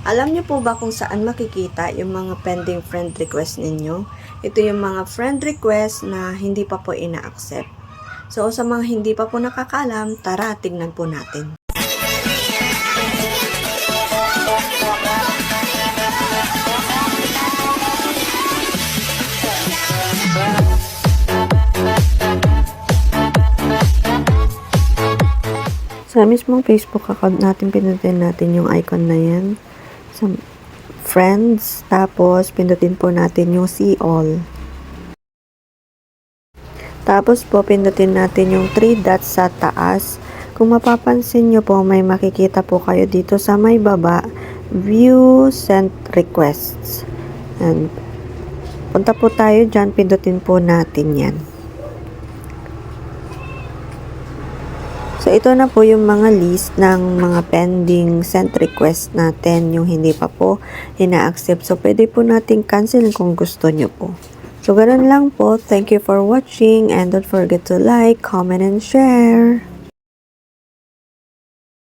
Alam niyo po ba kung saan makikita yung mga pending friend request ninyo? Ito yung mga friend request na hindi pa po ina-accept. So, sa mga hindi pa po nakakaalam, tara, tignan po natin. Sa mismong Facebook account natin, pindutin natin yung icon na yan. Sa friends, tapos pindutin po natin yung see all. Tapos po, pindutin natin yung 3 dots sa taas. Kung mapapansin nyo po, may makikita po kayo dito sa may baba, view sent requests. And, punta po tayo dyan, pindutin po natin yan. So, ito na po yung mga list ng mga pending sent request natin, yung hindi pa po ina-accept. So, pwede po natin cancel kung gusto nyo po. So, ganun lang po. Thank you for watching and don't forget to like, comment, and share.